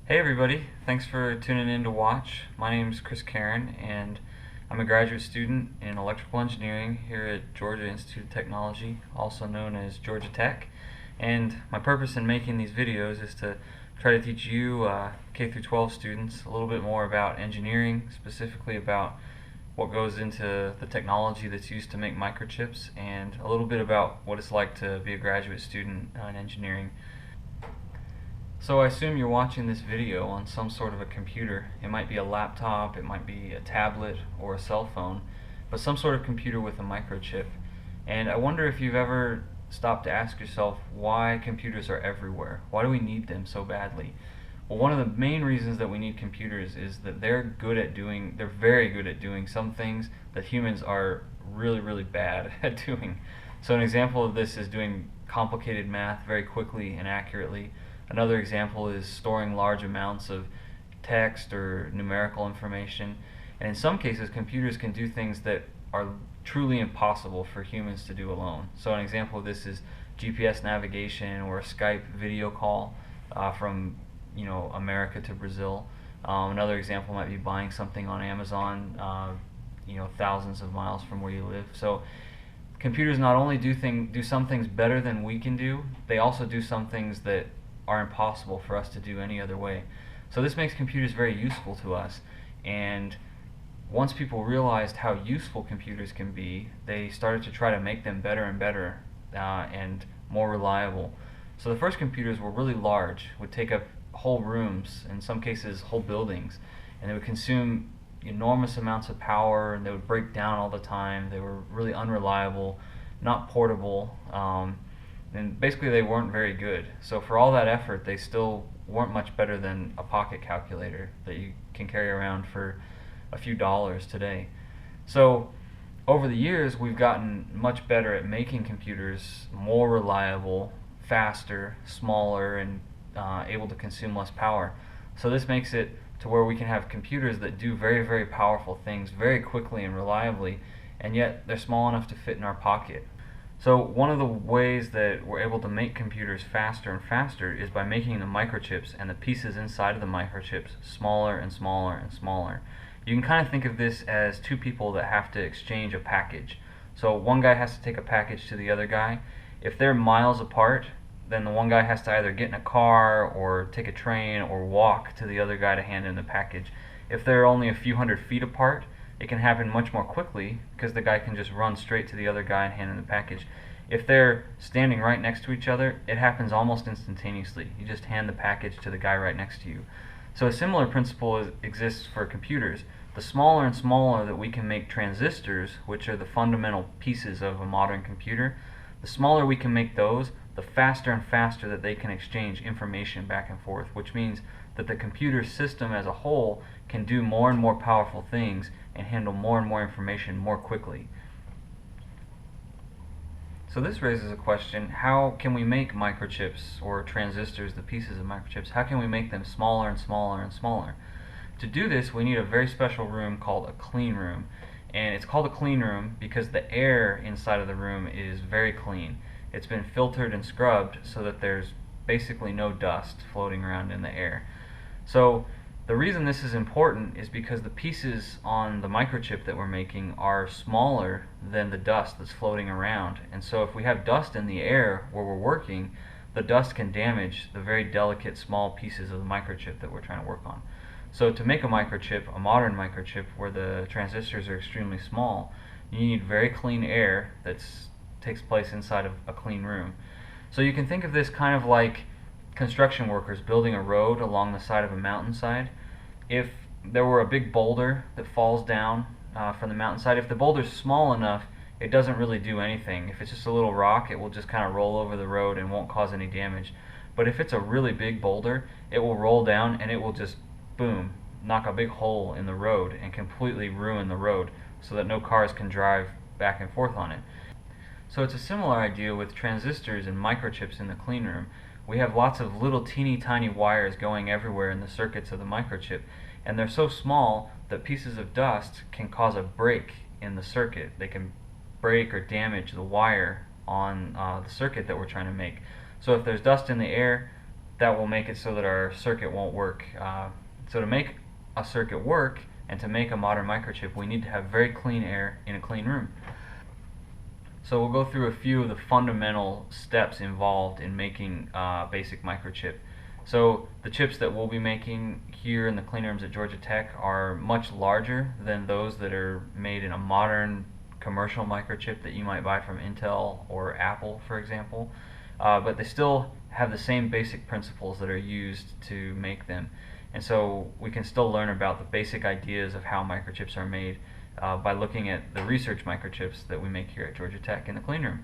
Hey everybody, thanks for tuning in to watch. My name is Carron and I'm a graduate student in electrical engineering here at Georgia Institute of Technology, also known as Georgia Tech. And my purpose in making these videos is to try to teach you K through 12 students a little bit more about engineering, specifically about what goes into the technology that's used to make microchips, and a little bit about what it's like to be a graduate student in engineering. So I assume you're watching this video on some sort of a computer. It might be a laptop, it might be a tablet or a cell phone, but some sort of computer with a microchip. And I wonder if you've ever stopped to ask yourself why computers are everywhere. Why do we need them so badly? Well, one of the main reasons that we need computers is that they're very good at doing some things that humans are really bad at doing. So an example of this is doing complicated math very quickly and accurately. Another example is storing large amounts of text or numerical information. And in some cases, computers can do things that are truly impossible for humans to do alone. So an example of this is GPS navigation or a Skype video call from America to Brazil. Another example might be buying something on Amazon, thousands of miles from where you live. So computers not only do some things better than we can do, they also do some things that are impossible for us to do any other way. So this makes computers very useful to us, and once people realized how useful computers can be, they started to try to make them better and better and more reliable. So the first computers were really large, would take up whole rooms, in some cases whole buildings, and they would consume enormous amounts of power, and they would break down all the time. They were really unreliable, not portable, and basically they weren't very good. So for all that effort, they still weren't much better than a pocket calculator that you can carry around for a few dollars today. So over the years, we've gotten much better at making computers more reliable, faster, smaller, and able to consume less power. So this makes it to where we can have computers that do very powerful things very quickly and reliably, and yet they're small enough to fit in our pocket. So one of the ways that we're able to make computers faster and faster is by making the microchips and the pieces inside of the microchips smaller and smaller and smaller. You can kind of think of this as two people that have to exchange a package. So one guy has to take a package to the other guy. If they're miles apart, then the one guy has to either get in a car or take a train or walk to the other guy to hand in the package. If they're only a few hundred feet apart, it can happen much more quickly because the guy can just run straight to the other guy and hand in the package. If they're standing right next to each other, it happens almost instantaneously. You just hand the package to the guy right next to you. So a similar principle exists for computers. The smaller and smaller that we can make transistors, which are the fundamental pieces of a modern computer, the smaller we can make those, the faster and faster that they can exchange information back and forth, which means that the computer system as a whole can do more and more powerful things and handle more and more information more quickly. So this raises a question: how can we make microchips or transistors, the pieces of microchips, how can we make them smaller and smaller and smaller? To do this, we need a very special room called a clean room. And it's called a clean room because the air inside of the room is very clean. It's been filtered and scrubbed so that there's basically no dust floating around in the air. So the reason this is important is because the pieces on the microchip that we're making are smaller than the dust that's floating around. And so if we have dust in the air where we're working, the dust can damage the very delicate small pieces of the microchip that we're trying to work on. So to make a microchip, a modern microchip where the transistors are extremely small, you need very clean air that takes place inside of a clean room. So you can think of this kind of like construction workers building a road along the side of a mountainside. If there were a big boulder that falls down from the mountainside, if the boulder's small enough, it doesn't really do anything. If it's just a little rock, it will just kind of roll over the road and won't cause any damage. But if it's a really big boulder, it will roll down and it will just, boom, knock a big hole in the road and completely ruin the road so that no cars can drive back and forth on it. So it's a similar idea with transistors and microchips in the clean room. We have lots of little teeny tiny wires going everywhere in the circuits of the microchip, and they're so small that pieces of dust can cause a break in the circuit. They can break or damage the wire on the circuit that we're trying to make. So if there's dust in the air, that will make it so that our circuit won't work. So to make a circuit work and to make a modern microchip, we need to have very clean air in a clean room. So we'll go through a few of the fundamental steps involved in making a basic microchip. So the chips that we'll be making here in the clean rooms at Georgia Tech are much larger than those that are made in a modern commercial microchip that you might buy from Intel or Apple, for example. But they still have the same basic principles that are used to make them. And so we can still learn about the basic ideas of how microchips are made by looking at the research microchips that we make here at Georgia Tech in the clean room.